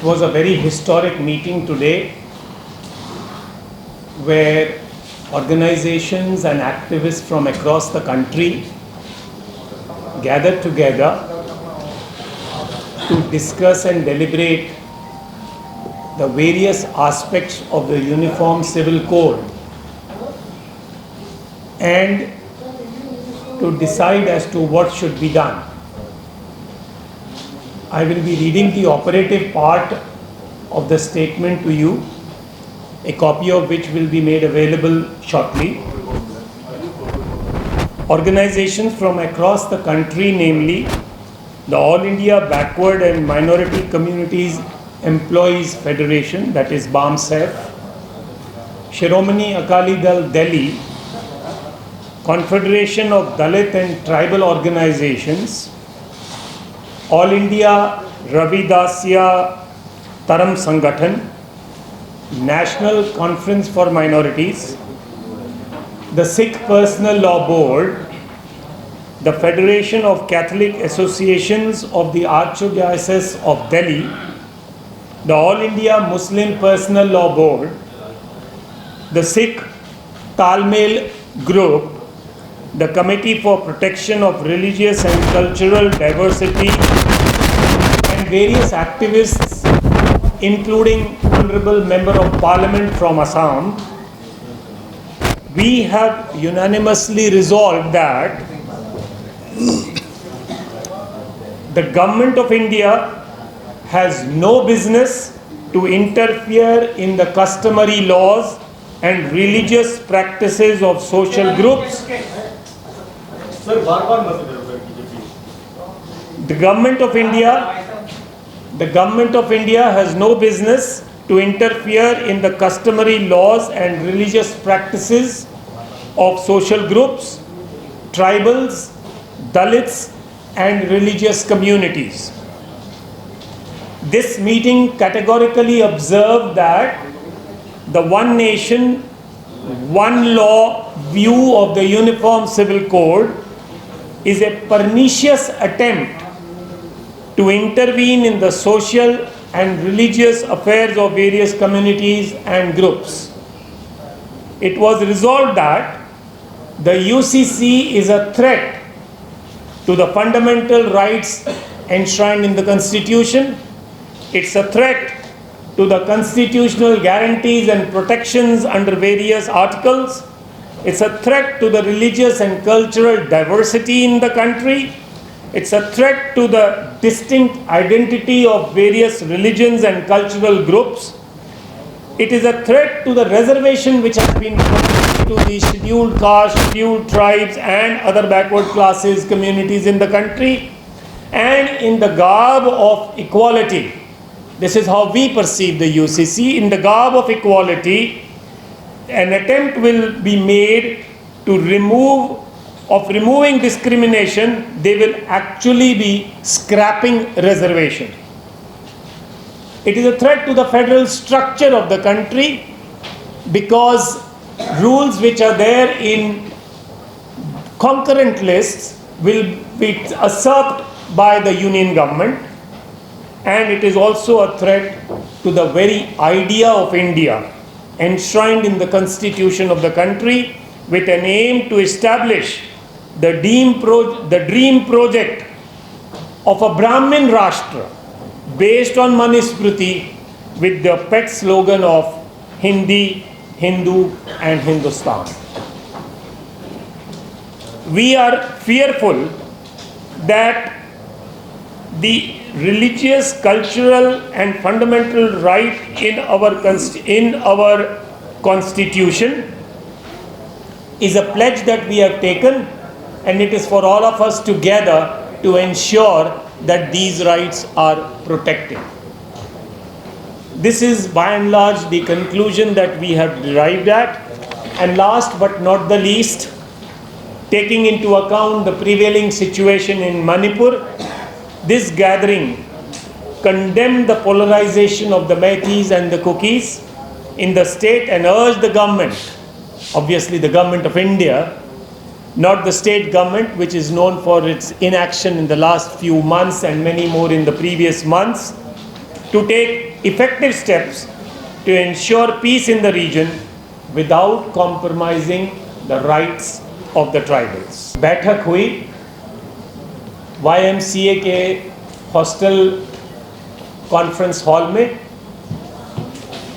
was a very historic meeting today where organizations and activists from across the country gathered together to discuss and deliberate the various aspects of the Uniform Civil Code and to decide as to what should be done. I will be reading the operative part of the statement to you, a copy of which will be made available shortly. Organizations from across the country, namely the All India Backward and Minority Communities Employees Federation, that is BAMSEF, Shiromani Akali Dal Delhi, Confederation of Dalit and Tribal Organizations, All India Ravidasya Taram Sangathan, National Conference for Minorities, the Sikh Personal Law Board, the Federation of Catholic Associations of the Archdiocese of Delhi, the All India Muslim Personal Law Board, the Sikh Talmel Group, the Committee for Protection of Religious and Cultural Diversity, and various activists, including Honorable Member of Parliament from Assam, we have unanimously resolved that the Government of India has no business to interfere in the customary laws and religious practices of social groups. The Government of India has no business to interfere in the customary laws and religious practices of social groups, tribals, Dalits, and religious communities. This meeting categorically observed that the one nation, one law view of the Uniform Civil Code is a pernicious attempt to intervene in the social and religious affairs of various communities and groups. It was resolved that the UCC is a threat to the fundamental rights enshrined in the Constitution. It's a threat to the constitutional guarantees and protections under various articles. It's a threat to the religious and cultural diversity in the country. It's a threat to the distinct identity of various religions and cultural groups. It is a threat to the reservation which has been provided to the scheduled castes, scheduled tribes and other backward classes, communities in the country. And in the garb of equality, this is how we perceive the UCC, in the garb of equality, an attempt will be made to removing discrimination. They will actually be scrapping reservation. It is a threat to the federal structure of the country because rules which are there in concurrent lists will be usurped by the union government, and it is also a threat to the very idea of India enshrined in the constitution of the country, with an aim to establish the dream project of a Brahmin Rashtra based on Manusmriti, with the pet slogan of Hindi, Hindu and Hindustan. We are fearful that the religious, cultural and fundamental right in our constitution is a pledge that we have taken, and it is for all of us together to ensure that these rights are protected. This is by and large the conclusion that we have derived at. And last but not the least, taking into account the prevailing situation in Manipur, this gathering condemned the polarization of the Meiteis and the Kukis in the state and urged the government, obviously the government of India, not the state government, which is known for its inaction in the last few months and many more in the previous months, to take effective steps to ensure peace in the region without compromising the rights of the tribals. बैठक हुई YMCA के hostel conference hall में,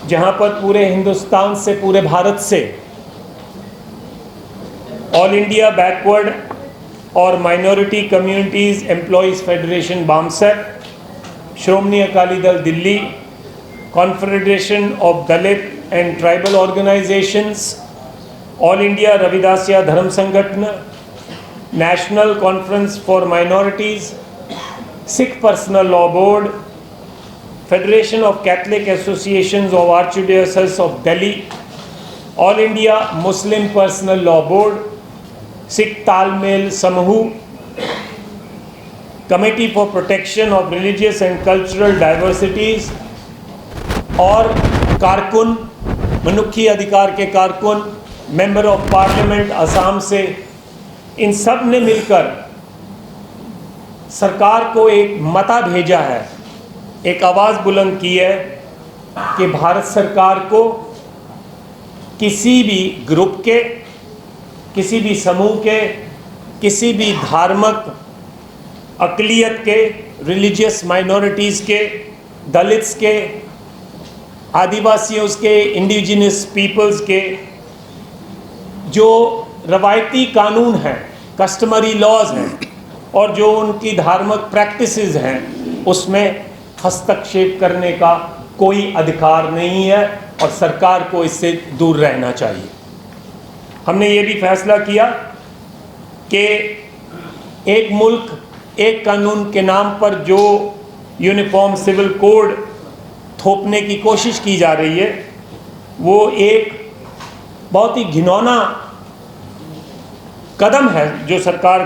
जहां पर पूरे हिंदुस्तान से, पूरे भारत से ऑल इंडिया बैकवर्ड और माइनॉरिटी कम्युनिटीज़ एम्प्लॉयज़ फेडरेशन बामसर, Shiromani Akali Dal Delhi, confederation of Dalit and tribal organisations, all India Ravidassia Dharam Sangathan, national conference for minorities, Sikh personal law board, federation of Catholic associations of archdiocese of Delhi, all India Muslim personal law board, Sikh Talmel Samooh, committee for protection of religious and cultural diversities और कारकुन, मनुष्य अधिकार के कारकुन, member of parliament Assam से, इन सब ने मिलकर सरकार को एक मता भेजा है, एक आवाज़ बुलंद की है कि भारत सरकार को किसी भी ग्रुप के, किसी भी समूह के, किसी भी धार्मिक अक़लियत के, रिलीजियस माइनॉरिटीज़ के, दलित्स के, आदिवासियों के, इंडिजिनस पीपल्स के जो रवायती कानून हैं, कस्टमरी लॉज हैं और जो उनकी धार्मिक प्रैक्टिसेस हैं, उसमें हस्तक्षेप करने का कोई अधिकार नहीं है और सरकार को इससे दूर रहना चाहिए। हमने ये भी फैसला किया कि एक मुल्क एक कानून के नाम पर जो यूनिफॉर्म सिविल कोड थोपने की कोशिश की जा रही है, वो एक बहुत ही घिनौना कदम है जो सरकार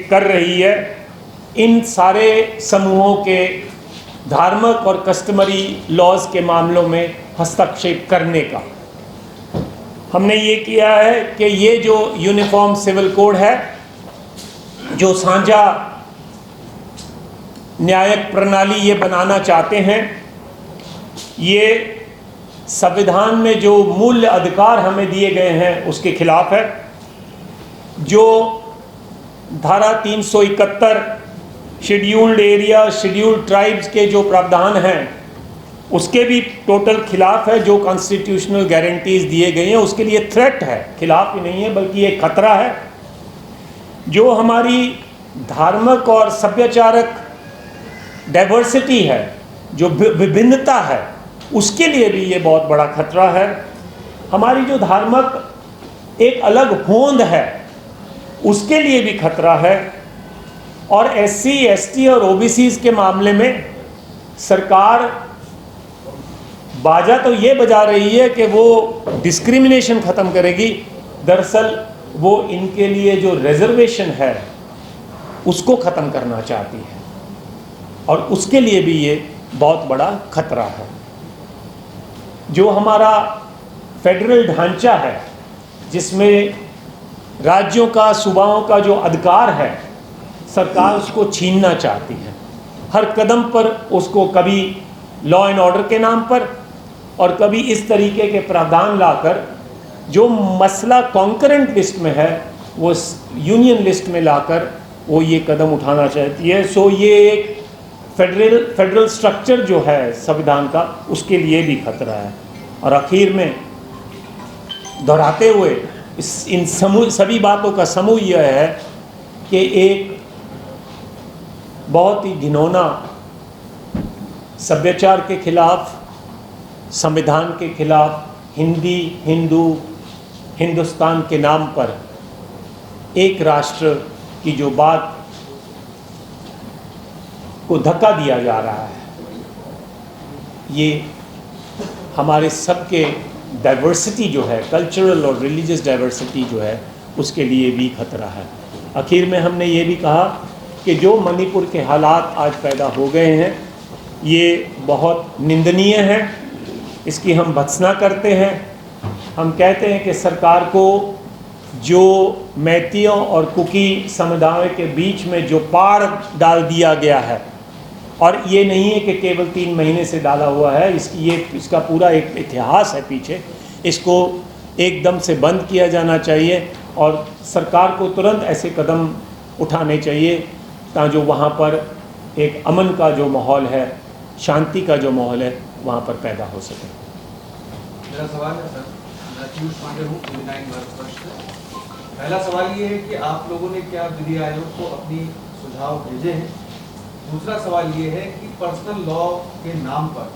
कर रही है इन सारे समूहों के धार्मिक और कस्टमरी लॉज के मामलों में हस्तक्षेप करने का। हमने ये किया है कि ये जो यूनिफॉर्म सिविल कोड है, जो साझा न्यायिक प्रणाली ये बनाना चाहते हैं, ये संविधान में जो मूल्य अधिकार हमें दिए गए हैं उसके खिलाफ है। जो धारा 371 शेड्यूल्ड एरिया, शेड्यूल्ड ट्राइब्स के जो प्रावधान हैं उसके भी टोटल खिलाफ है। जो कॉन्स्टिट्यूशनल गारंटीज दिए गए हैं उसके लिए थ्रेट है, खिलाफ ही नहीं है बल्कि एक खतरा है। जो हमारी धार्मिक और सभ्यचारक डाइवर्सिटी है, जो विभिन्नता है, उसके लिए भी ये बहुत बड़ा खतरा है। हमारी जो धार्मिक एक अलग होंद है उसके लिए भी खतरा है। और SC, ST और OBCs के मामले में सरकार बाजा तो ये बजा रही है कि वो डिस्क्रिमिनेशन ख़त्म करेगी, दरअसल वो इनके लिए जो रिजर्वेशन है उसको ख़त्म करना चाहती है और उसके लिए भी ये बहुत बड़ा खतरा है। जो हमारा फेडरल ढांचा है जिसमें राज्यों का, सूबाओं का जो अधिकार है, सरकार उसको छीनना चाहती है हर कदम पर। उसको कभी लॉ एंड ऑर्डर के नाम पर और कभी इस तरीके के प्रावधान लाकर जो मसला कॉन्करेंट लिस्ट में है वो यूनियन लिस्ट में लाकर वो ये कदम उठाना चाहती है। सो ये एक फेडरल स्ट्रक्चर जो है संविधान का, उसके लिए भी खतरा है। और आखिर में दोहराते हुए इन सभी बातों का समूह यह है कि एक बहुत ही घिनौना सभ्याचार के खिलाफ, संविधान के खिलाफ, हिंदू हिंदुस्तान के नाम पर एक राष्ट्र की जो बात को धक्का दिया जा रहा है, ये हमारे सबके डाइवर्सिटी जो है, कल्चरल और रिलीजियस डाइवर्सिटी जो है, उसके लिए भी खतरा है। आखिर में हमने ये भी कहा कि जो मणिपुर के हालात आज पैदा हो गए हैं ये बहुत निंदनीय है, इसकी हम भत्सना करते हैं। हम कहते हैं कि सरकार को जो मैतियों और कुकी समुदायों के बीच में जो पाड़ डाल दिया गया है और ये नहीं है कि केवल 3 महीने से डाला हुआ है, इसका पूरा एक इतिहास है पीछे। इसको एकदम से बंद किया जाना चाहिए और सरकार को तुरंत ऐसे कदम उठाने चाहिए ताकि जो वहाँ पर एक अमन का जो माहौल है, शांति का जो माहौल है, वहाँ पर पैदा हो सके। मेरा सवाल है सर, मैं पीयूष पांडे हूँ, पहला सवाल ये है कि आप लोगों ने क्या विधि आयोग को अपनी सुझाव भेजे हैं? दूसरा सवाल ये है कि पर्सनल लॉ के नाम पर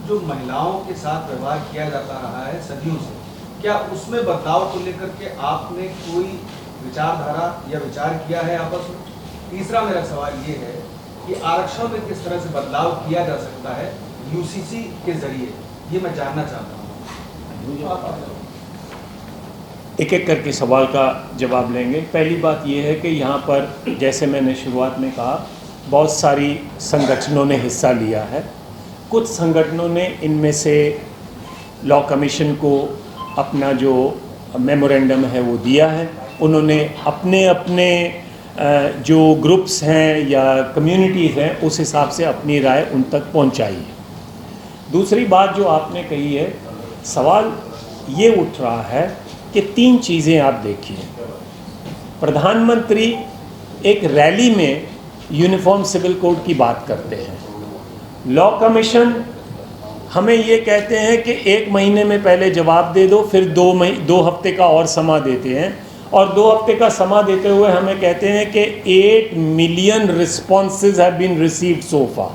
जो महिलाओं के साथ व्यवहार किया जाता रहा है सदियों से, क्या उसमें बदलाव को लेकर के आपने कोई विचारधारा या विचार किया है आपस में? तीसरा मेरा सवाल ये है कि आरक्षण में किस तरह से बदलाव किया जा सकता है यूसीसी के जरिए, ये मैं जानना चाहता हूँ। एक एक करके सवाल का जवाब लेंगे। पहली बात यह है कि यहाँ पर जैसे मैंने शुरुआत में कहा, बहुत सारी संगठनों ने हिस्सा लिया है। कुछ संगठनों ने इनमें से लॉ कमीशन को अपना जो मेमोरेंडम है वो दिया है। उन्होंने अपने अपने जो ग्रुप्स हैं या कम्युनिटीज़ हैं उस हिसाब से अपनी राय उन तक पहुंचाई है। दूसरी बात जो आपने कही है, सवाल ये उठ रहा है कि 3 चीज़ें आप देखिए। प्रधानमंत्री एक रैली में यूनिफॉर्म सिविल कोड की बात करते हैं, लॉ कमीशन हमें ये कहते हैं कि 1 महीने में पहले जवाब दे दो, फिर 2 हफ्ते का और समा देते हैं, और 2 हफ्ते का समा देते हुए हमें कहते हैं कि 8 million responses have been received so far.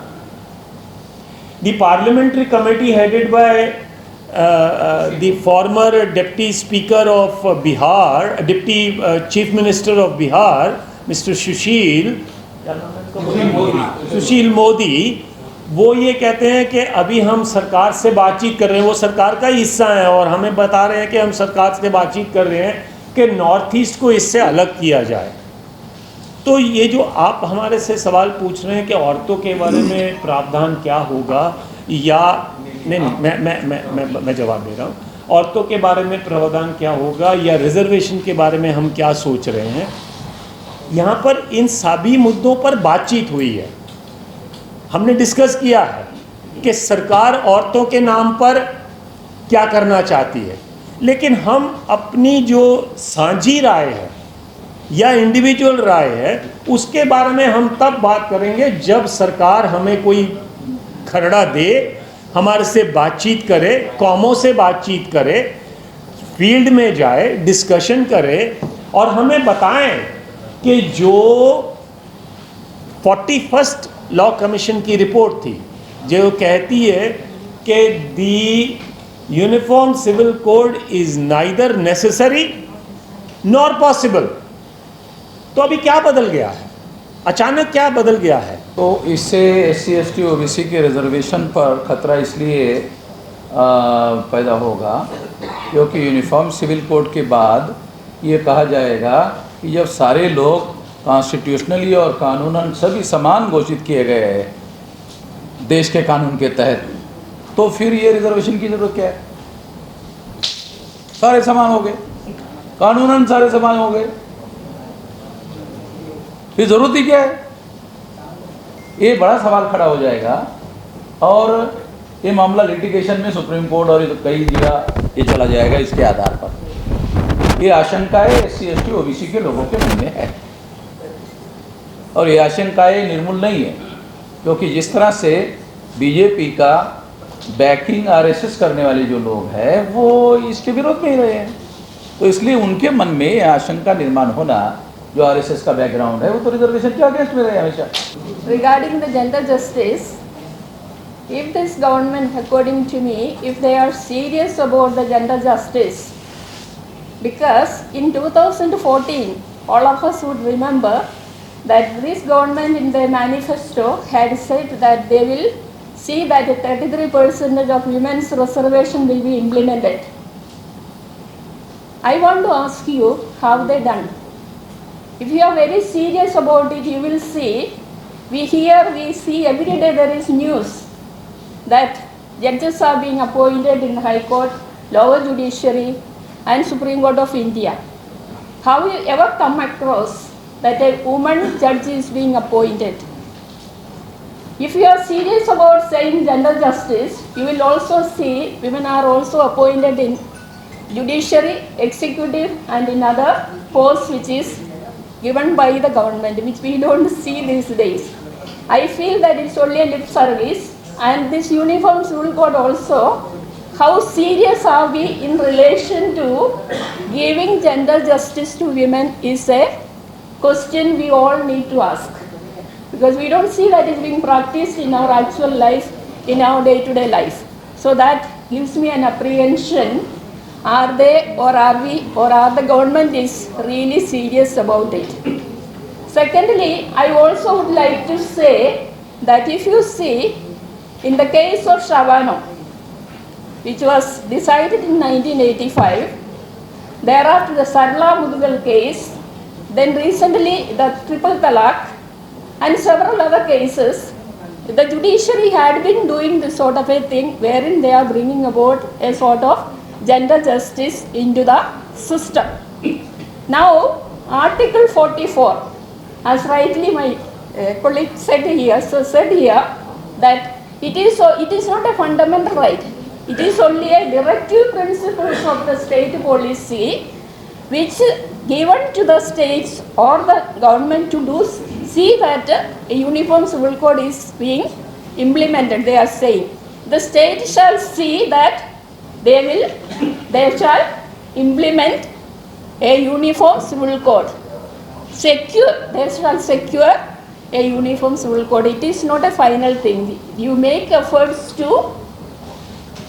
The parliamentary committee headed by the former deputy speaker of Bihar, deputy chief minister of Bihar, Mr. Sushil Modi, वो ये कहते हैं कि अभी हम सरकार से बातचीत कर रहे हैं, वो सरकार का हिस्सा है और हमें बता रहे हैं कि हम सरकार से बातचीत कर रहे हैं कि नॉर्थ ईस्ट को इससे अलग किया जाए। तो ये जो आप हमारे से सवाल पूछ रहे हैं कि औरतों के बारे में प्रावधान क्या होगा, या नहीं, मैं जवाब दे रहा हूँ। औरतों के बारे में प्रावधान क्या होगा या रिजर्वेशन के बारे में हम क्या सोच रहे हैं, यहाँ पर इन सभी मुद्दों पर बातचीत हुई है। हमने डिस्कस किया है कि सरकार औरतों के नाम पर क्या करना चाहती है, लेकिन हम अपनी जो साझी राय है या इंडिविजुअल राय है उसके बारे में हम तब बात करेंगे जब सरकार हमें कोई खरड़ा दे, हमारे से बातचीत करे, कौमों से बातचीत करे, फील्ड में जाए, डिस्कशन करे और हमें बताएं कि जो 41st लॉ कमीशन की रिपोर्ट थी जो कहती है कि the uniform civil code is neither necessary nor possible, तो अभी क्या बदल गया है, अचानक क्या बदल गया है? तो इससे SC ST OBC के रिजर्वेशन पर खतरा इसलिए पैदा होगा क्योंकि यूनिफॉर्म सिविल कोड के बाद ये कहा जाएगा कि जब सारे लोग कॉन्स्टिट्यूशनली और कानूनन सभी समान घोषित किए गए हैं देश के कानून के तहत, तो फिर ये रिजर्वेशन की जरूरत क्या है? सारे समान हो गए, कानूनन सारे समान हो गए, फिर जरूरत ही क्या है? ये बड़ा सवाल खड़ा हो जाएगा और ये मामला लिटिगेशन में सुप्रीम कोर्ट और कई जगह ये चला जाएगा। इसके आधार पर ये आशंकाएं SC ST OBC के लोगों के मन में है और ये आशंकाएं निर्मूल नहीं है, क्योंकि जिस तरह से बीजेपी का बैकिंग RSS करने वाले जो लोग हैं वो इसके विरोध में ही रहे हैं, तो इसलिए उनके मन में ये आशंका निर्माण होना जो RSS का बैकग्राउंड है वो तो रिजर्वेशन के अगेंस्ट में रहे हमेशा। Regarding the gender justice, if this government, according to me, if they are serious about the gender justice, because in 2014 all of us would remember that this government in their manifesto had said that they will see that 33% of women's reservation will be implemented. I want to ask you, how they done? If you are very serious about it, you will see, we see every day there is news that judges are being appointed in High Court, lower judiciary and Supreme Court of India. Have you ever come across that a woman judge is being appointed? If you are serious about saying gender justice, you will also see women are also appointed in judiciary, executive and in other posts which is given by the government, which we don't see these days. I feel that it's only a lip service, and this uniform civil code also, how serious are we in relation to giving gender justice to women is a question we all need to ask. Because we don't see that is being practiced in our actual life, in our day-to-day life. So that gives me an apprehension. Are they or are we or are the government is really serious about it? Secondly, I also would like to say that if you see in the case of Shavano, which was decided in 1985, thereafter the Sarla Mudugal case, then recently the Triple Talaq and several other cases, the judiciary had been doing this sort of a thing wherein they are bringing about a sort of gender justice into the system. Now, Article 44, as rightly my colleague said here, that it is not a fundamental right. It is only a directive principles of the state policy which given to the states or the government to do, see that a uniform civil code is being implemented. They are saying the state shall see that they shall implement a uniform civil code. They shall secure a uniform civil code. It is not a final thing. You make efforts to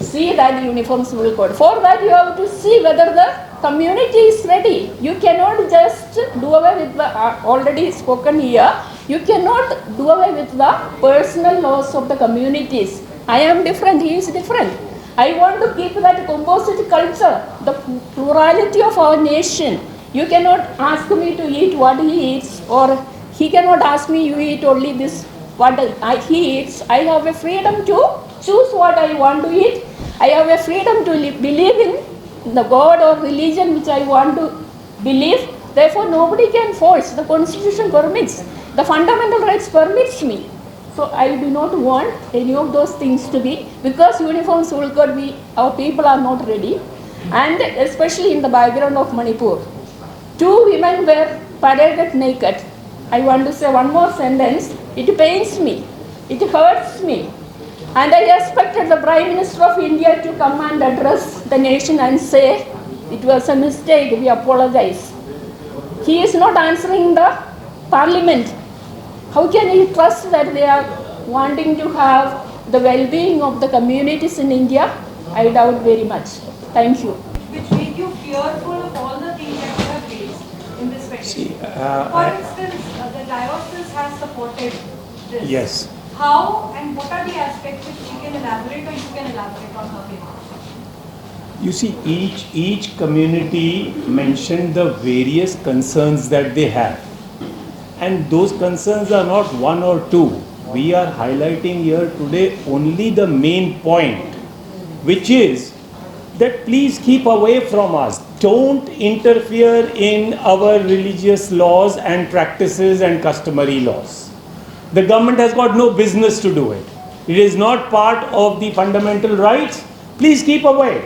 see that uniform civil code. For that you have to see whether the community is ready. You cannot just do away with the already spoken here. You cannot do away with the personal laws of the communities. I am different, he is different. I want to keep that composite culture, the plurality of our nation. You cannot ask me to eat what he eats, or he cannot ask me you eat only this what he eats. I have a freedom to choose what I want to eat. I have a freedom to believe in the God or religion which I want to believe. Therefore, nobody can force. The Constitution permits. The fundamental rights permits me. So I do not want any of those things to be, because uniform civil code, our people are not ready. And especially in the background of Manipur, 2 women were paraded naked. I want to say one more sentence. It pains me. It hurts me. And I expected the Prime Minister of India to come and address the nation and say, it was a mistake, we apologize. He is not answering the Parliament. How can he trust that they are wanting to have the well-being of the communities in India? I doubt very much. Thank you. Which make you fearful of all the things that you have raised in this petition? For instance, the diocese has supported this. Yes. How and what are the aspects which she can elaborate, or you can elaborate on her behalf? You see, each community mentioned the various concerns that they have. And those concerns are not 1 or 2. We are highlighting here today only the main point, which is that please keep away from us. Don't interfere in our religious laws and practices and customary laws. The government has got no business to do it. It is not part of the fundamental rights. Please keep away.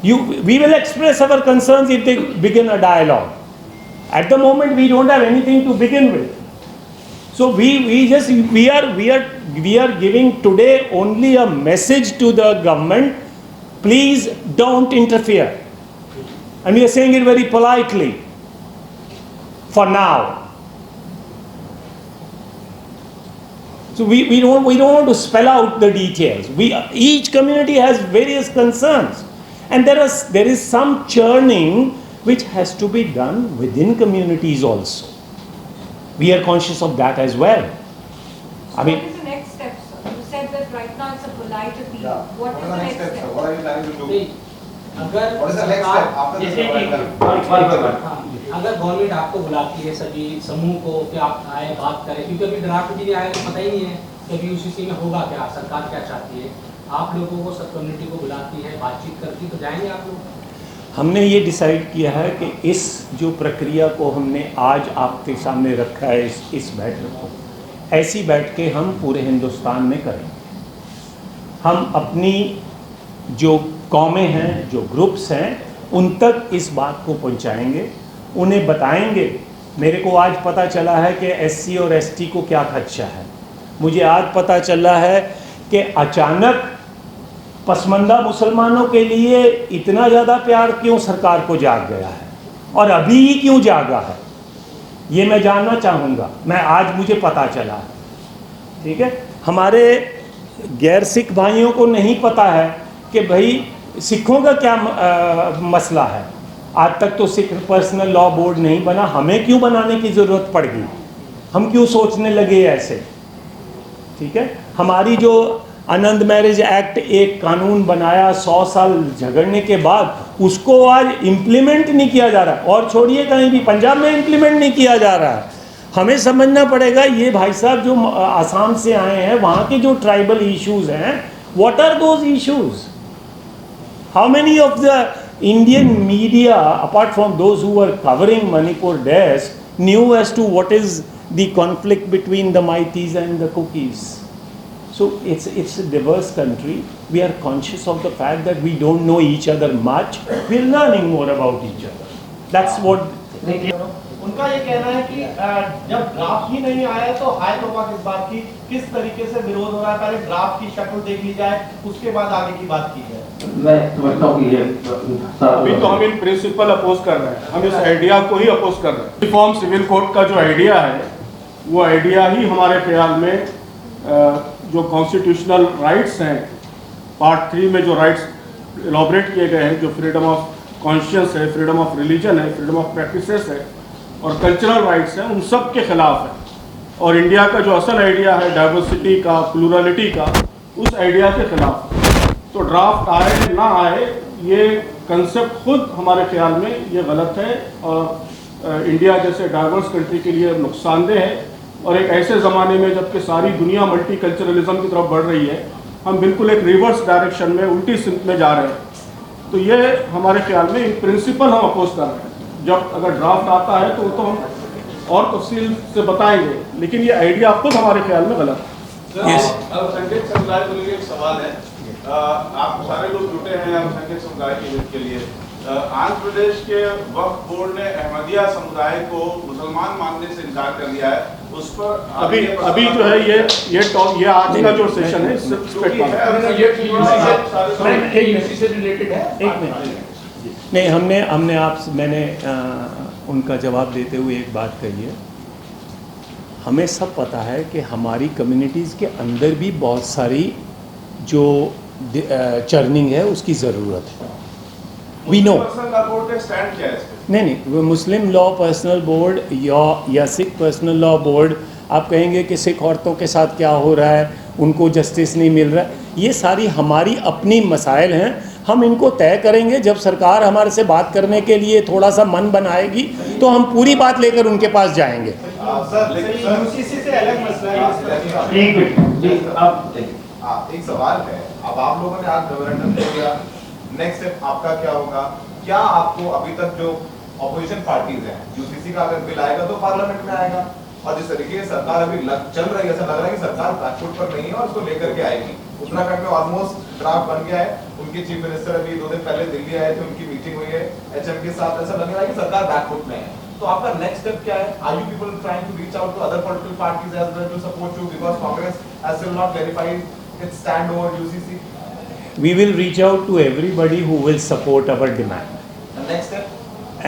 We will express our concerns if they begin a dialogue. At the moment, we don't have anything to begin with. So we are giving today only a message to the government. Please don't interfere. And we are saying it very politely. For now. So we don't want to spell out the details. Each community has various concerns, and there is some churning which has to be done within communities also. We are conscious of that as well. So what is the next step, sir? You said that right now it's a polite appeal. Yeah. What is the next step? What are you planning to do? अगर What is the next step after this? अगर government आपको बुलाती है सभी समूह को कि आप आए बात करें, क्योंकि अभी ड्राफ्ट भी नहीं आया, तो पता ही नहीं है कि अभी UCC में होगा क्या, सरकार क्या चाहती है। आप लोगों को, सब कम्युनिटी को बुलाती है, बातचीत करती, तो जाएंगे आप लोग? हमने ये डिसाइड किया है कि इस जो प्रक्रिया को हमने आज आपके सामने रखा है, इस बैठक को, ऐसी बैठकें हम पूरे हिंदुस्तान में करेंगे। हम अपनी जो कौमें हैं, जो ग्रुप्स हैं, उन तक इस बात को पहुंचाएंगे, उन्हें बताएंगे। मेरे को आज पता चला है कि SC और ST को क्या खदशा है। मुझे आज पता चला है कि अचानक पसमानदा मुसलमानों के लिए इतना ज़्यादा प्यार क्यों सरकार को जाग गया है, और अभी ही क्यों जागा है, ये मैं जानना चाहूँगा। आज मुझे पता चला है, ठीक है। हमारे गैर सिख भाइयों को नहीं पता है कि भाई सिखों का क्या मसला है। आज तक तो सिख पर्सनल लॉ बोर्ड नहीं बना, हमें क्यों बनाने की ज़रूरत पड़ गई, हम क्यों सोचने लगे ऐसे, ठीक है। हमारी जो आनंद मैरिज एक्ट एक कानून बनाया 100 साल झगड़ने के बाद, उसको आज इम्प्लीमेंट नहीं किया जा रहा, और छोड़िए कहीं भी पंजाब में इम्प्लीमेंट नहीं किया जा रहा है। हमें समझना पड़ेगा, ये भाई साहब जो आसाम से आए हैं, वहाँ के जो ट्राइबल इश्यूज हैं, what are those issues? How many of the Indian media, apart from those who were covering Manipur desk, knew as to what is the conflict between the Maitis and the Kukis? So it's a diverse country. We are conscious of the fact that we don't know each other much. We're learning more about each other. That's what. उनका ये कहना है कि जब draft ही नहीं आया तो high तौबा किस बात की, किस तरीके से विरोध हो रहा है, पहले ड्राफ्ट की शक्ल देख ली जाए, उसके बाद आगे की बात की जाए। मैं समझता हूँ कि ये अभी तो हम इन प्रिंसिपल अपोज कर रहे हैं, हम इस आइडिया को ही अपोज कर रहे हैं। रिफॉर्म सिविल कोड का जो आइडिया है, वो आइडिया ही हमारे ख्याल में जो कॉन्स्टिट्यूशनल राइट्स हैं, पार्ट 3 में जो राइट्स एलॉबरेट किए गए हैं, जो फ्रीडम ऑफ कॉन्शियस है, फ्रीडम ऑफ रिलीजन है, फ्रीडम ऑफ प्रैक्टिसेस है और कल्चरल राइट्स हैं, उन सब के खिलाफ है। और इंडिया का जो असल आइडिया है डाइवर्सिटी का, प्लूरलिटी का, उस आइडिया के खिलाफ है। तो ड्राफ्ट आए ना आए, ये कंसेप्ट खुद हमारे ख्याल में ये गलत है और इंडिया जैसे डाइवर्स कंट्री के लिए नुकसानदेह है। और एक ऐसे ज़माने में जबकि सारी दुनिया मल्टी कल्चरलिज्म की तरफ बढ़ रही है, हम बिल्कुल एक रिवर्स डायरेक्शन में, उल्टी सिमत में जा रहे हैं। तो ये हमारे ख्याल में इन प्रिंसिपल हम अपोज कर रहे हैं। जब अगर ड्राफ्ट आता है तो वो तो हम और तफसील से बताएंगे, लेकिन ये आइडिया खुद हमारे ख्याल में गलत है। अल्पसंख्यक समुदाय को लेकर एक सवाल है, आप सारे लोग जुटे हैं अल्पसंख्यक समुदाय के हित के लिए। आंध्र प्रदेश के वक्फ बोर्ड ने अहमदिया समुदाय को मुसलमान मानने से इनकार कर दिया है। उस पर अभी जो है ये आज का जो सेशन है, मैंने उनका जवाब देते हुए एक बात कही है। हमें सब पता है कि हमारी कम्युनिटीज़ के अंदर भी बहुत सारी जो चर्निंग है उसकी ज़रूरत है। वी नो नहीं, वो मुस्लिम लॉ पर्सनल बोर्ड या सिख पर्सनल लॉ बोर्ड, आप कहेंगे कि सिख औरतों के साथ क्या हो रहा है, उनको जस्टिस नहीं मिल रहा है, ये सारी हमारी अपनी मसाइल हैं। हम इनको तय करेंगे जब सरकार हमारे से बात करने के लिए थोड़ा सा मन बनाएगी, तो हम पूरी बात लेकर उनके पास जाएंगे। एक सवाल है, अब आप लोगों ने आज रेफरेंडम ले लिया, नेक्स्ट स्टेप आपका क्या होगा? क्या आपको अभी तक जो ऑपोजिशन पार्टीज हैं, यूसीसी का अगर बिल आएगा तो पार्लियामेंट में आएगा, और जिस तरीके से सरकार अभी चल रही है, ऐसा लग रहा है कि सरकार बैकफुट पर नहीं है और उसको लेकर के आएगी। उत्तराखंड में ऑलमोस्ट ड्राफ्ट बन गया है, उनके चीफ मिनिस्टर अभी 2 दिन पहले दिल्ली आए थे, उनकी मीटिंग हुई है HM के साथ, ऐसा लग रहा है कि सरकार बैकफुट में है। तो आपका नेक्स्ट स्टेप क्या है? Are you people trying to reach out to other political parties as well to support you, because Congress has still not clarified its stand over UCC? We will reach out to everybody who will support our demand. And next step?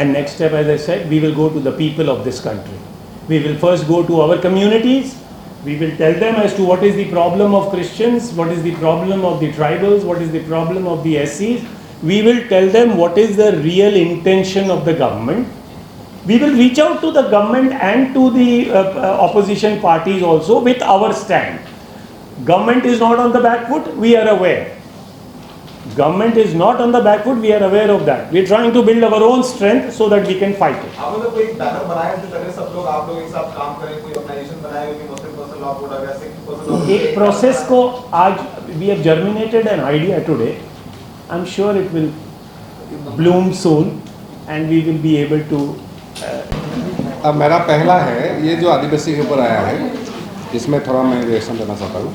And next step, as I said, we will go to the people of this country. We will first go to our communities. We will tell them as to what is the problem of Christians, what is the problem of the tribals, what is the problem of the SCs. We will tell them what is the real intention of the government. We will reach out to the government and to the opposition parties also with our stand. Government is not on the back foot, we are aware. Government is not on the back foot, we are aware of that. We are trying to build our own strength so that we can fight it. आपने कोई banner बनाया जिस तरह सब लोग आप लोग एक साथ काम करें, कोई ऑर्गेनाइजेशन बनाए कि मुस्लिम पर्सनल लॉ बोर्ड अगर सिख पर्सनल लॉ एक प्रोसेस को आज we have germinated an idea today. I'm sure it will bloom soon and we will be able to अब मेरा पहला है, ये जो आदिवासी के ऊपर आया है, इसमें थोड़ा मैं रिएक्शन देना चाहता हूँ।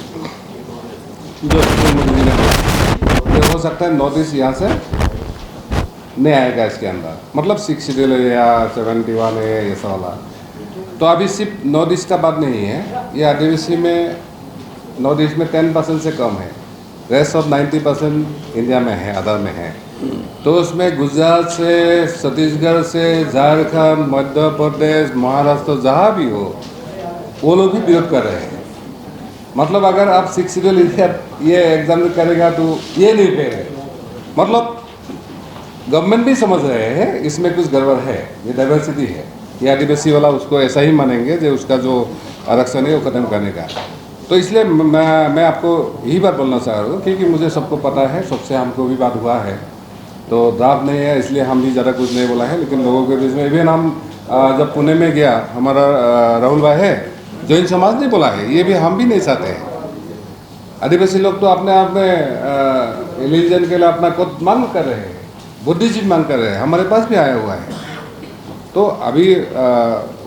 जो मोदी जी ने बोला, ये हो सकता है नॉर्थ ईस्ट यहाँ से नहीं आएगा इसके अंदर, मतलब 6 शेड्यूल या 71 है ये सब वाला। तो अभी सिर्फ नॉर्थ ईस्ट का बात नहीं है, ये आदिवासी में नॉर्थ ईस्ट में 10% से कम है, रेस्ट ऑफ 90% इंडिया में है, अदर में है। तो उसमें गुजरात से, छत्तीसगढ़ से, झारखंड, मध्य प्रदेश, महाराष्ट्र, जहाँ भी हो वो लोग भी विरोध कर रहे हैं। मतलब अगर आप 6 शेड्यूल ये एग्जाम करेगा तो ये नहीं करेगा, मतलब गवर्नमेंट भी समझ रहे हैं इसमें कुछ गड़बड़ है, ये डाइवर्सिटी है, ये आदिवासी वाला उसको ऐसा ही मानेंगे जो उसका जो आरक्षण है वो खत्म करने का। तो इसलिए मैं आपको यही बात बोलना चाह रहा हूँ, क्योंकि मुझे सबको पता है, सबसे हमको भी बात हुआ है, तो ड्राफ्ट नहीं है इसलिए हम भी ज़्यादा कुछ नहीं बोला है। लेकिन लोगों के बीच में इवन हम जब पुणे में गया, हमारा राहुल भाई है, जैन समाज ने बोला है, ये भी हम भी नहीं चाहते हैं। आदिवासी लोग तो अपने आप में रिलीजन के लिए अपना खुद मांग कर रहे हैं, बुद्धिजीव मांग कर रहे हैं, हमारे पास भी आया हुआ है। तो अभी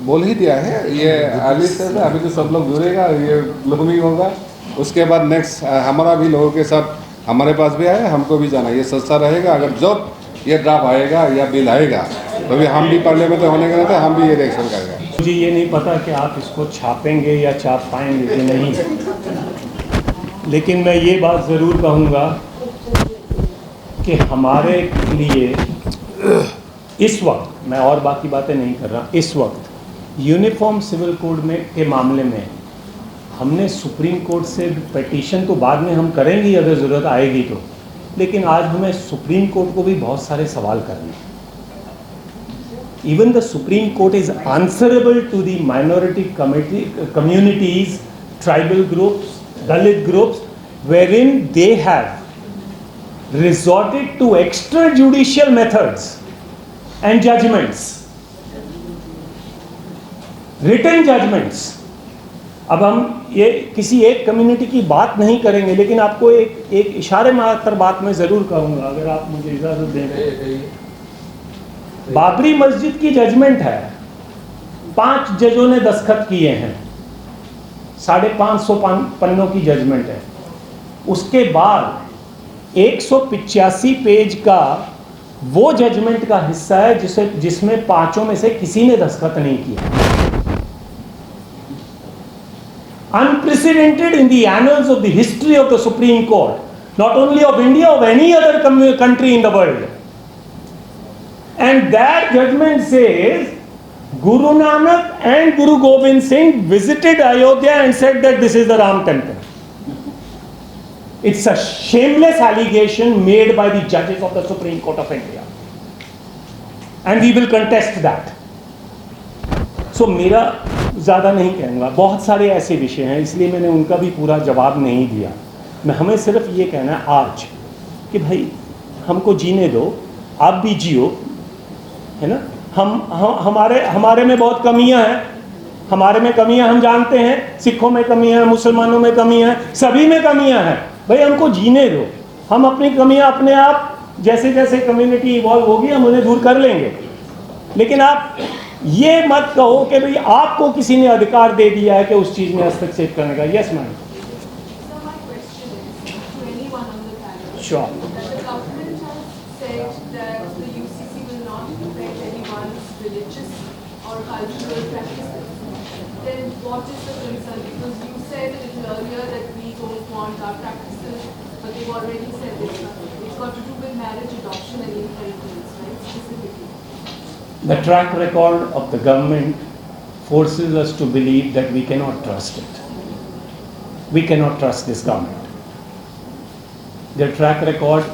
बोल ही दिया है, ये अभी से अभी तो सब लोग जुड़ेगा, ये लोग भी होगा, उसके बाद नेक्स्ट हमारा भी लोगों के साथ हमारे पास भी आया, हमको भी जाना, ये सस्ता रहेगा। अगर जब ये ड्राफ्ट आएगा या बिल आएगा तो भी हम भी पार्लियामेंट में होने के नाते हम भी ये रिएक्शन करेंगे। मुझे ये नहीं पता कि आप इसको छापेंगे या छाप पाएंगे कि नहीं, लेकिन मैं ये बात ज़रूर कहूँगा कि हमारे लिए इस वक्त, मैं और बाकी बातें नहीं कर रहा, इस वक्त यूनिफॉर्म सिविल कोड में के मामले में हमने सुप्रीम कोर्ट से पिटीशन तो बाद में हम करेंगे अगर ज़रूरत आएगी तो, लेकिन आज हमें सुप्रीम कोर्ट को भी बहुत सारे सवाल करने हैं। Even the Supreme Court is answerable to the minority communities, tribal groups, Dalit groups, wherein they have resorted to extrajudicial methods and judgments, written judgments. अब हम ये किसी एक कम्युनिटी की बात नहीं करेंगे, लेकिन आपको एक इशारे मात्र बात मैं ज़रूर कहूँगा, अगर आप मुझे इजाज़त दे रहे हैं। बाबरी मस्जिद की जजमेंट है, 5 जजों ने दस्तखत किए हैं, 550 पन्नों की जजमेंट है। उसके बाद 185 पेज का वो जजमेंट का हिस्सा है जिसमें 5 में से किसी ने दस्तखत नहीं किया। Unprecedented in the annals of the history of the Supreme Court, not only of India, of any other country in the world. And that judgment says Guru Nanak and Guru Gobind Singh visited Ayodhya and said that this is the Ram temple. It's a shameless allegation made by the judges of the Supreme Court of India. And we will contest that. So मेरा ज़्यादा नहीं कहूँगा, बहुत सारे ऐसे विषय हैं, इसलिए मैंने उनका भी पूरा जवाब नहीं दिया। मैं हमें सिर्फ ये कहना है आज कि भाई हमको जीने दो, आप भी जियो, है ना। हमारे में बहुत कमियां हैं, हमारे में कमियां हम जानते हैं, सिखों में कमियां हैं, मुसलमानों में कमियां हैं, सभी में कमियां हैं। भाई हमको जीने दो, हम अपनी कमियां अपने आप जैसे जैसे कम्युनिटी इवॉल्व होगी हम उन्हें दूर कर लेंगे। लेकिन आप ये मत कहो कि भाई आपको किसी ने अधिकार दे दिया है कि उस चीज़ में हस्तक्षेप करने का। Yes ma'am, sure. or cultural practices, then what is the concern? Because you said a little earlier that we don't want our practices, but they've already said this. It's got to do with marriage, adoption and inheritance, right, specifically. The track record of the government forces us to believe that we cannot trust it. We cannot trust this government. Their track record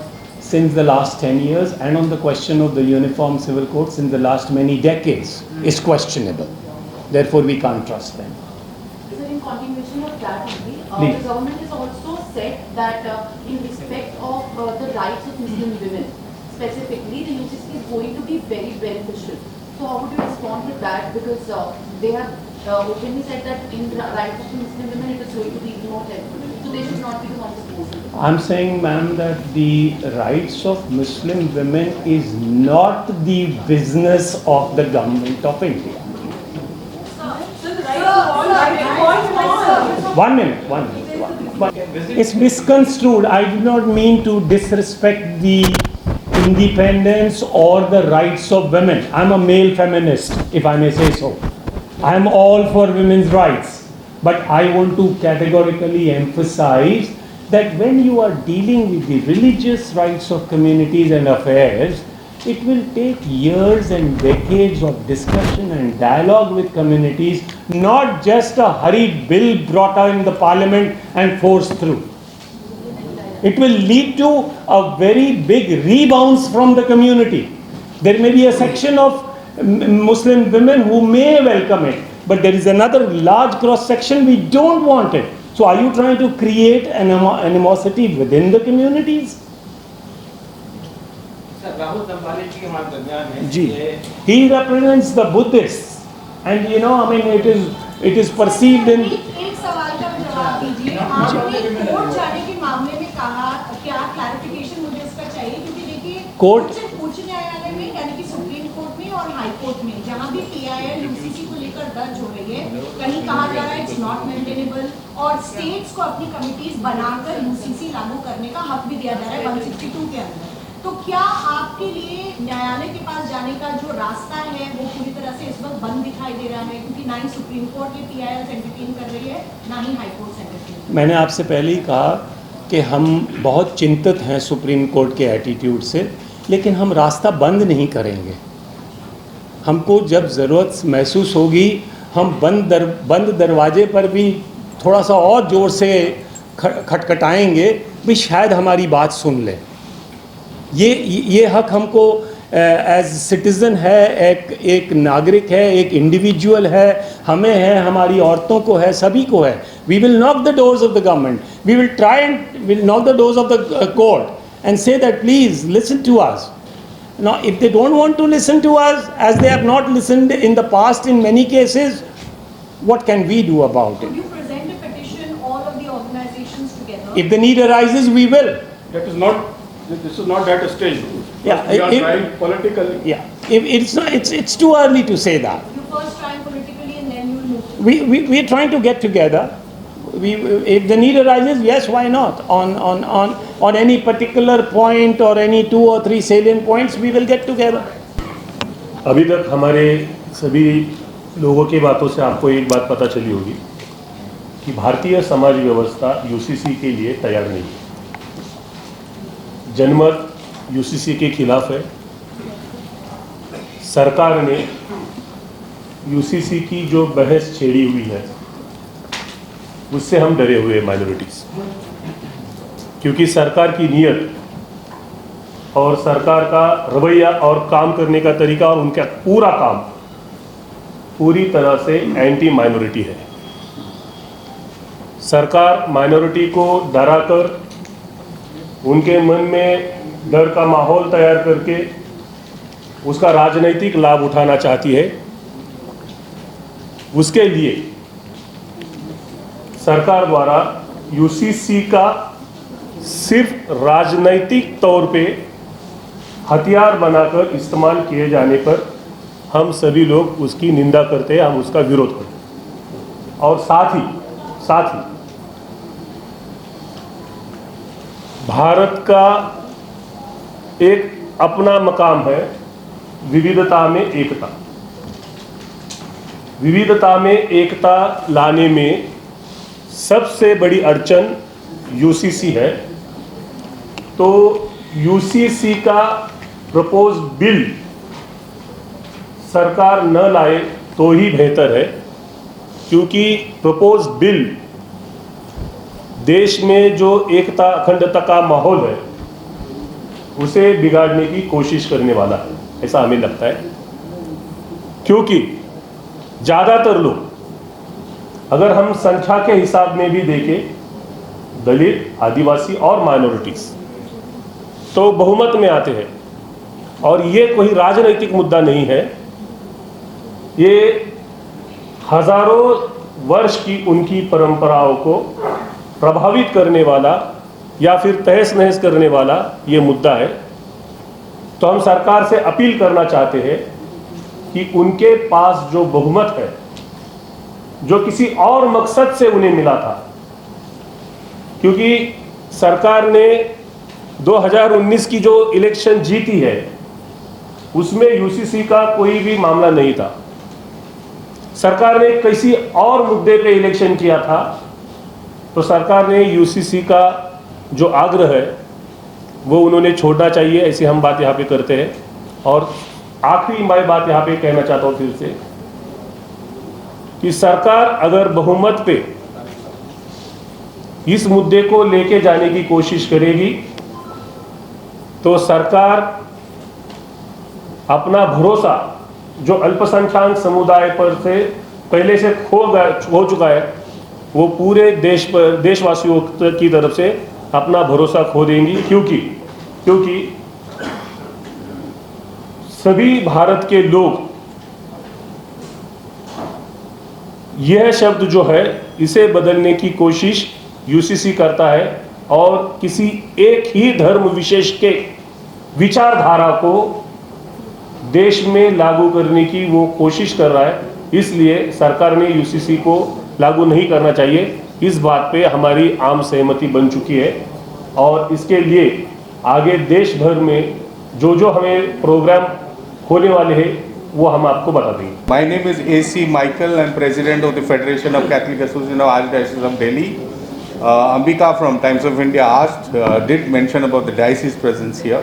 since the last 10 years and on the question of the Uniform Civil Code since the last many decades is questionable. Therefore, we can't trust them. So in continuation of that only, Please. the government has also said that in respect of the rights of Muslim women, specifically the UCC is going to be very beneficial. So how would you respond to that? Because they have openly said that in the rights of Muslim women it is going to be more helpful. So they should not be the ones opposing. I'm saying, ma'am, that the rights of Muslim women is not the business of the government of India. So the right to all are important. 1 minute, 1 minute. It's misconstrued. I do not mean to disrespect the independence or the rights of women. I'm a male feminist, if I may say so. I'm all for women's rights. But I want to categorically emphasize that when you are dealing with the religious rights of communities and affairs, it will take years and decades of discussion and dialogue with communities, not just a hurried bill brought out in the parliament and forced through. It will lead to a very big rebounds from the community. There may be a section of Muslim women who may welcome it, but there is another large cross section we don't want it. So are you trying to create animosity within the communities? He represents the Buddhists, and you know, I mean, it is perceived in. एक सवाल का जवाब दीजिए। आपने court जाने के मामले में कहा, क्या क्लैरिफिकेशन मुझे इसका चाहिए, क्योंकि देखिए कोर्ट उच्च न्यायालय में यानी कि सुप्रीम कोर्ट में और हाई कोर्ट में जहां भी PIL UCC को लेकर दर्ज हो रही है, कहीं कहा जा रहा है इट्स नॉट मेंटेनेबल, और स्टेट्स को अपनी कमिटीज बनाकर UCC लागू करने का हक भी दिया जा रहा है 162 के अंदर। तो क्या आपके लिए न्यायालय के पास जाने का जो रास्ता है वो पूरी तरह से इस वक्त बंद दिखाई दे रहा है, क्योंकि ना ही सुप्रीम कोर्ट ये PIL एंटरटेन कर रही है, ना ही हाई कोर्ट एंटरटेन। मैंने आपसे पहले ही कहा कि हम बहुत चिंतित हैं सुप्रीम कोर्ट के एटीट्यूड से, लेकिन हम रास्ता बंद नहीं करेंगे। हमको जब ज़रूरत महसूस होगी हम बंद दरवाजे पर भी थोड़ा सा और ज़ोर से खटखटाएंगे, भी शायद हमारी बात सुन लें। ये हक हमको एज सिटीज़न है, एक नागरिक है, एक इंडिविजुअल है, हमें है, हमारी औरतों को है, सभी को है। We will knock the doors of the government, we will try and will knock the doors of the court and say that please listen to us. Now, if they don't want to listen to us, as they have not listened in the past in many cases, what can we do about it? Could you present a petition, all of the organizations together? If the need arises, we will. This is not that stage. Yeah, we are trying politically. Yeah, it's too early to say that. You first try politically and then you will move. We are trying to get together. If the need arises, yes, why not? On any particular point or any 2 or 3 salient points, we will get together. अभी तक हमारे सभी लोगों की बातों से आपको एक बात पता चली होगी कि भारतीय समाज व्यवस्था UCC के लिए तैयार नहीं है। जनमत UCC के खिलाफ है। सरकार ने UCC की जो बहस छेड़ी हुई है उससे हम डरे हुए माइनॉरिटीज़, क्योंकि सरकार की नीयत और सरकार का रवैया और काम करने का तरीका और उनका पूरा काम पूरी तरह से एंटी माइनॉरिटी है। सरकार माइनॉरिटी को डराकर उनके मन में डर का माहौल तैयार करके उसका राजनीतिक लाभ उठाना चाहती है। उसके लिए सरकार द्वारा UCC का सिर्फ राजनीतिक तौर पे हथियार बनाकर इस्तेमाल किए जाने पर हम सभी लोग उसकी निंदा करते हैं, हम उसका विरोध करते हैं। और साथ ही भारत का एक अपना मकाम है विविधता में एकता। विविधता में एकता लाने में सबसे बड़ी अड़चन UCC है। तो UCC का प्रपोज बिल सरकार न लाए तो ही बेहतर है, क्योंकि प्रपोज बिल देश में जो एकता अखंडता का माहौल है उसे बिगाड़ने की कोशिश करने वाला है, ऐसा हमें लगता है। क्योंकि ज़्यादातर लोग, अगर हम संख्या के हिसाब में भी देखें, दलित, आदिवासी और माइनॉरिटीज़ तो बहुमत में आते हैं। और ये कोई राजनीतिक मुद्दा नहीं है, ये हजारों वर्ष की उनकी परंपराओं को प्रभावित करने वाला या फिर तहस नहस करने वाला ये मुद्दा है। तो हम सरकार से अपील करना चाहते हैं कि उनके पास जो बहुमत है जो किसी और मकसद से उन्हें मिला था, क्योंकि सरकार ने 2019 की जो इलेक्शन जीती है उसमें यूसीसी का कोई भी मामला नहीं था। सरकार ने किसी और मुद्दे पे इलेक्शन किया था, तो सरकार ने यूसीसी का जो आग्रह है वो उन्होंने छोड़ना चाहिए, ऐसी हम बात यहाँ पे करते हैं। और आखिरी मैं बात यहाँ पे कहना चाहता हूँ फिर से कि सरकार अगर बहुमत पे इस मुद्दे को लेके जाने की कोशिश करेगी तो सरकार अपना भरोसा जो अल्पसंख्यक समुदाय पर से पहले से खो चुका है, वो पूरे देशवासियों की तरफ से अपना भरोसा खो देंगी, क्योंकि सभी भारत के लोग यह शब्द जो है इसे बदलने की कोशिश यूसीसी करता है और किसी एक ही धर्म विशेष के विचारधारा को देश में लागू करने की वो कोशिश कर रहा है। इसलिए सरकार ने यूसीसी को लागू नहीं करना चाहिए, इस बात पे हमारी आम सहमति बन चुकी है। और इसके लिए आगे देश भर में जो हमें प्रोग्राम होने वाले हैं वो हम आपको बता देंगे। My name is A.C. Michael. I'm president of the Federation of Catholic Association of Archdiocese of Delhi. Ambika from Times of India did mention about the diocese presence here.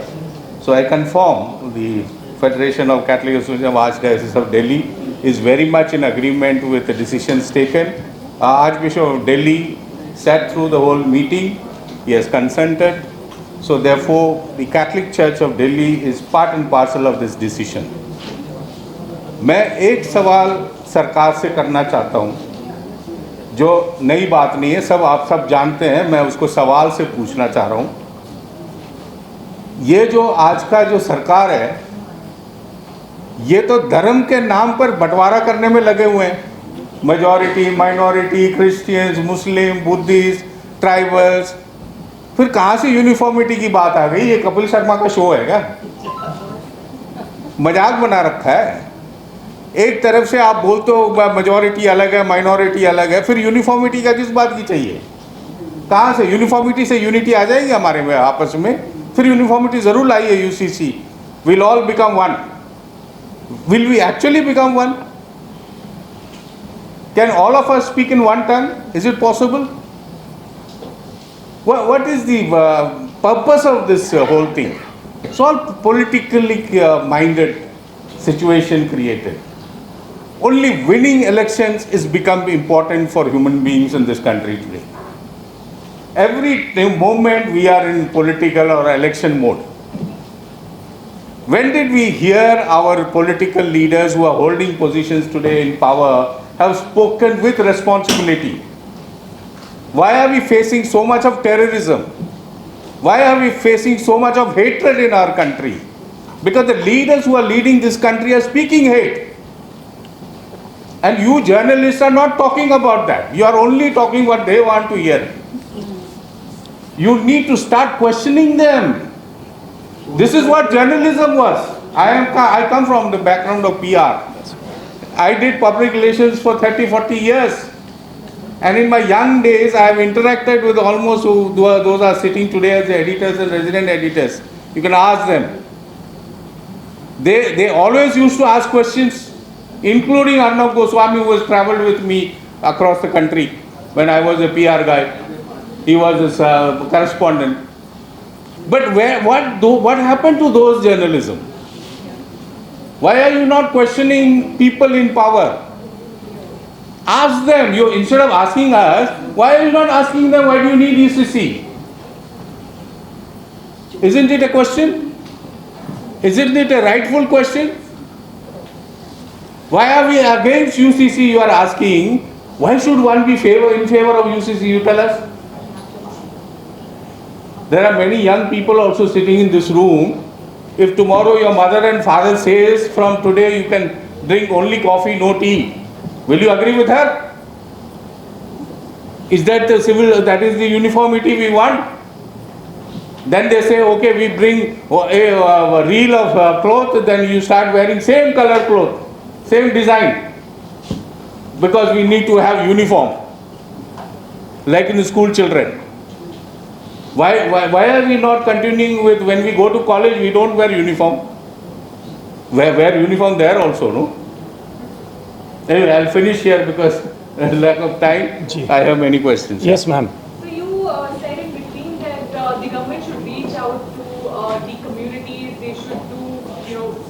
So I confirm the Federation of Catholic Association of Archdiocese of Delhi is very much in agreement with the decisions taken. Archbishop of Delhi sat through the whole meeting. He has consented. So therefore, the Catholic Church of Delhi is part and parcel of this decision. मैं एक सवाल सरकार से करना चाहता हूँ, जो नई बात नहीं है, सब आप सब जानते हैं, मैं उसको सवाल से पूछना चाह रहा हूँ। ये जो आज का जो सरकार है, ये तो धर्म के नाम पर बंटवारा करने में लगे हुए हैं। मेजॉरिटी, माइनॉरिटी, क्रिश्चियंस, मुस्लिम, बुद्धिस्ट, ट्राइबल्स, फिर कहाँ से यूनिफॉर्मिटी की बात आ गई? ये कपिल शर्मा का शो है क्या? मजाक बना रखा है। एक तरफ से आप बोलते हो मेजॉरिटी अलग है, माइनॉरिटी अलग है, फिर यूनिफॉर्मिटी का किस बात की चाहिए? कहाँ से यूनिफॉर्मिटी से यूनिटी आ जाएगी हमारे में आपस में? फिर यूनिफॉर्मिटी जरूर लाइए UCC. Will all become one. Will we actually become one? Can all of us speak in one tongue? Is it possible? What is the purpose of this whole thing? It's all politically minded situation created. Only winning elections is become important for human beings in this country today. Every moment we are in political or election mode. When did we hear our political leaders who are holding positions today in power have spoken with responsibility? Why are we facing so much of terrorism? Why are we facing so much of hatred in our country? Because the leaders who are leading this country are speaking hate. And you journalists are not talking about that. You are only talking what they want to hear. You need to start questioning them. This is what journalism was. I come from the background of PR. I did public relations for 30-40 years. And in my young days, I have interacted with almost those are sitting today as the editors and resident editors. You can ask them. They always used to ask questions, including Arnab Goswami, who has traveled with me across the country when I was a PR guy. He was a correspondent. But what happened to those journalism? Why are you not questioning people in power? Ask them. Instead of asking us, why are you not asking them, why do you need UCC? Isn't it a question? Isn't it a rightful question? Why are we against UCC? You are asking. Why should one be in favor of UCC? You tell us. There are many young people also sitting in this room. If tomorrow your mother and father says from today you can drink only coffee, no tea, will you agree with her? Is that that is the uniformity we want? Then they say, okay, we bring a reel of cloth, then you start wearing same color cloth, same design. because we need to have uniform, like in the school children. Why are we not continuing with when we go to college, we don't wear uniform? Wear uniform there also, no? Anyway, I'll finish here because lack of time. I have many questions. Yes, ma'am. So you said in between that the government should reach out to the communities, they should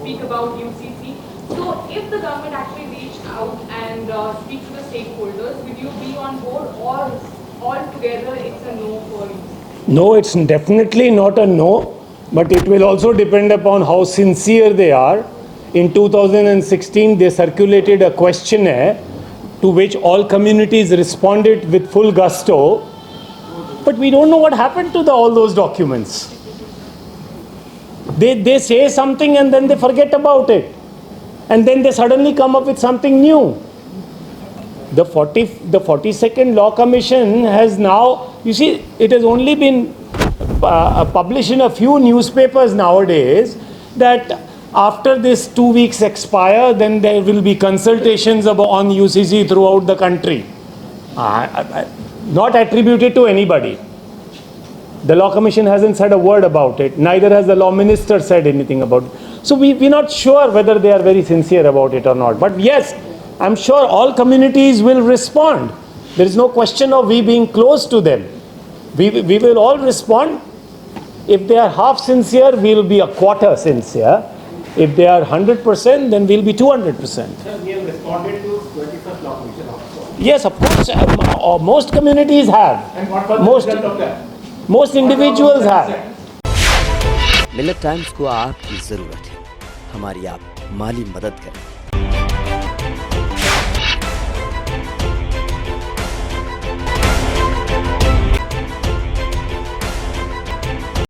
speak about UCC. So if the government actually reached out and speak to the stakeholders, will you be on board, or altogether it's a no for you? No, it's definitely not a no, but it will also depend upon how sincere they are. In 2016, they circulated a questionnaire to which all communities responded with full gusto, but we don't know what happened to all those documents. They say something and then they forget about it, and then they suddenly come up with something new. The 42nd Law Commission has now, you see, it has only been published in a few newspapers nowadays that after this 2 weeks expire, then there will be consultations on UCC throughout the country. Not attributed to anybody. The Law Commission hasn't said a word about it. Neither has the Law Minister said anything about it. So we're not sure whether they are very sincere about it or not. But yes, I'm sure all communities will respond. There is no question of we being close to them. We will all respond. If they are half sincere, we'll be a quarter sincere. If they are 100%, then we'll be 200%. Sir, we have responded to 21st Law Commission also. Yes, of course. Most communities have. And what was the result of that? Most individuals have. मिलत times को आपकी ज़रूरत है, हमारी आप माली मदद करें।